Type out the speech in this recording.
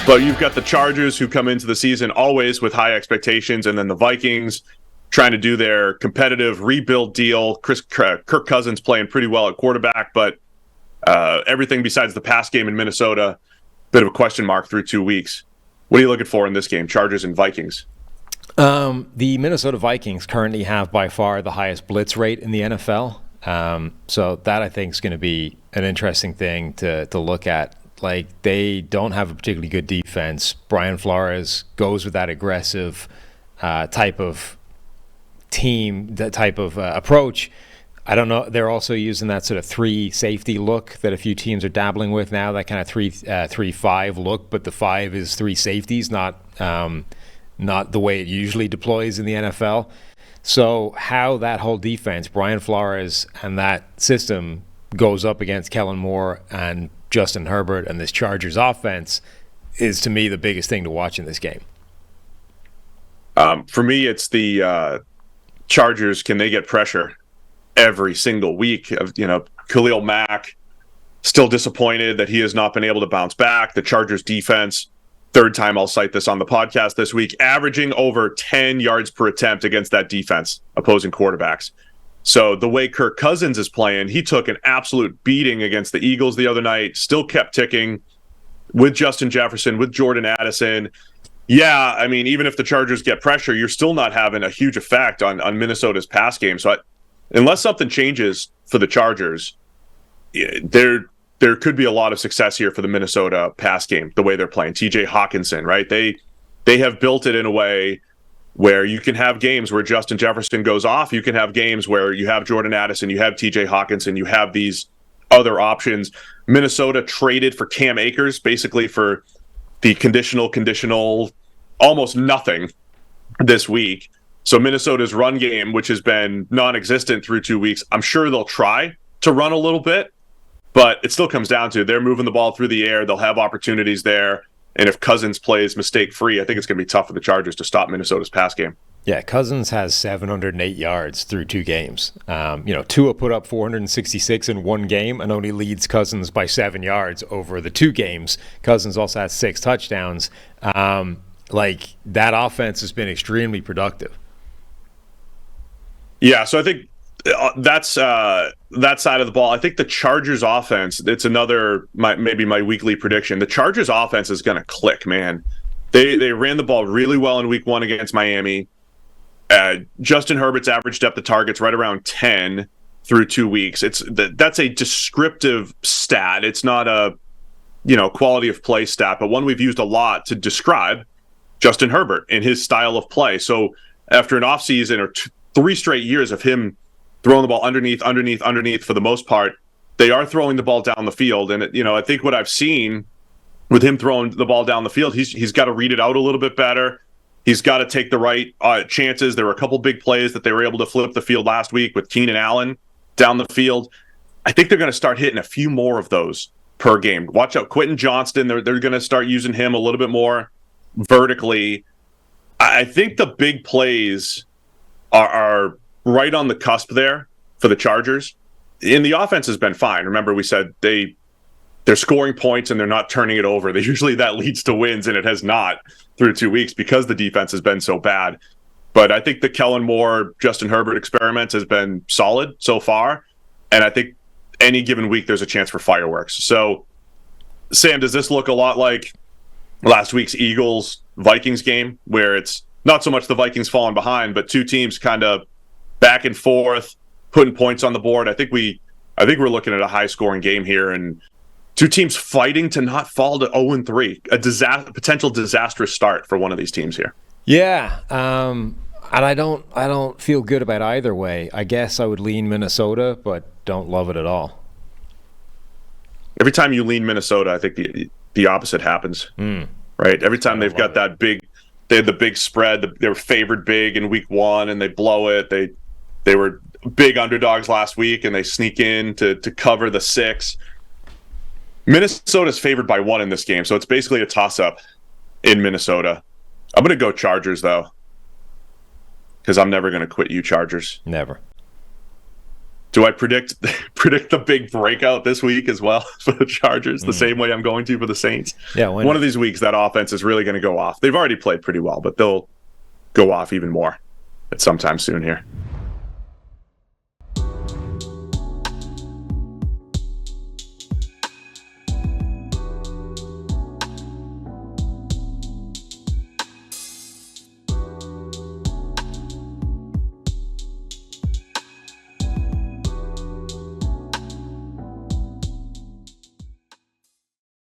But you've got the Chargers who come into the season always with high expectations, and then the Vikings trying to do their competitive rebuild deal. Kirk Cousins playing pretty well at quarterback, but everything besides the pass game in Minnesota, bit of a question mark through 2 weeks. What are you looking for in this game, Chargers and Vikings? The Minnesota Vikings currently have by far the highest blitz rate in the NFL. So that I think is going to be an interesting thing to look at. Like, they don't have a particularly good defense. Brian Flores goes with that aggressive type of team, that type of approach. I don't know. They're also using that sort of 3 safety look that a few teams are dabbling with now, that kind of 3-5 look, but the 5 is 3 safeties, not the way it usually deploys in the NFL. So how that whole defense, Brian Flores and that system goes up against Kellen Moore and Justin Herbert and this Chargers offense is, to me, the biggest thing to watch in this game. For me, it's the Chargers. Can they get pressure every single week? Khalil Mack still disappointed that he has not been able to bounce back. The Chargers defense, third time I'll cite this on the podcast this week, averaging over 10 yards per attempt against that defense, opposing quarterbacks. So the way Kirk Cousins is playing, he took an absolute beating against the Eagles the other night, still kept ticking with Justin Jefferson, with Jordan Addison. Yeah, I mean, even if the Chargers get pressure, you're still not having a huge effect on Minnesota's pass game. So unless something changes for the Chargers, there could be a lot of success here for the Minnesota pass game, the way they're playing. TJ Hawkinson, right? They have built it in a way where you can have games where Justin Jefferson goes off. You can have games where you have Jordan Addison, you have TJ Hawkinson, you have these other options. Minnesota traded for Cam Akers, basically for the conditional, almost nothing this week. So Minnesota's run game, which has been non-existent through 2 weeks, I'm sure they'll try to run a little bit, but it still comes down to they're moving the ball through the air. They'll have opportunities there. And if Cousins plays mistake-free, I think it's going to be tough for the Chargers to stop Minnesota's pass game. Yeah, Cousins has 708 yards through 2 games. Tua put up 466 in 1 game and only leads Cousins by 7 yards over the 2 games. Cousins also has 6 touchdowns. That offense has been extremely productive. Yeah, so I think that's that side of the ball. I think the Chargers offense, it's another, maybe my weekly prediction. The Chargers offense is going to click, man. They ran the ball really well in week 1 against Miami. Justin Herbert's average depth of targets right around 10 through 2 weeks. That's a descriptive stat. It's not a quality of play stat, but one we've used a lot to describe Justin Herbert and his style of play. So after an offseason or 3 straight years of him throwing the ball underneath for the most part, they are throwing the ball down the field. And I think what I've seen with him throwing the ball down the field, he's got to read it out a little bit better. He's got to take the right chances. There were a couple big plays that they were able to flip the field last week with Keenan Allen down the field. I think they're going to start hitting a few more of those per game. Watch out, Quentin Johnston. They're going to start using him a little bit more vertically. I think the big plays are right on the cusp there for the Chargers. And the offense has been fine. Remember, we said they're scoring points and they're not turning it over. Usually that leads to wins, and it has not through 2 weeks because the defense has been so bad. But I think the Kellen Moore, Justin Herbert experiment has been solid so far. And I think any given week there's a chance for fireworks. So, Sam, does this look a lot like last week's Eagles-Vikings game, where it's not so much the Vikings falling behind, but 2 teams kind of back and forth, putting points on the board? I think we're looking at a high-scoring game here, and 2 teams fighting to not fall to 0-3. A potential disastrous start for one of these teams here. Yeah, and I don't feel good about either way. I guess I would lean Minnesota, but don't love it at all. Every time you lean Minnesota, I think the opposite happens. Right? Every time they've got that big, they had the big spread. They were favored big in week 1, and they blow it. They were big underdogs last week, and they sneak in to cover the 6. Minnesota's favored by 1 in this game, so it's basically a toss-up in Minnesota. I'm going to go Chargers, though, because I'm never going to quit you, Chargers. Never. Do I predict the big breakout this week as well for the Chargers, the same way I'm going to for the Saints? Yeah, one of these weeks that offense is really going to go off. They've already played pretty well, but they'll go off even more at sometime soon here.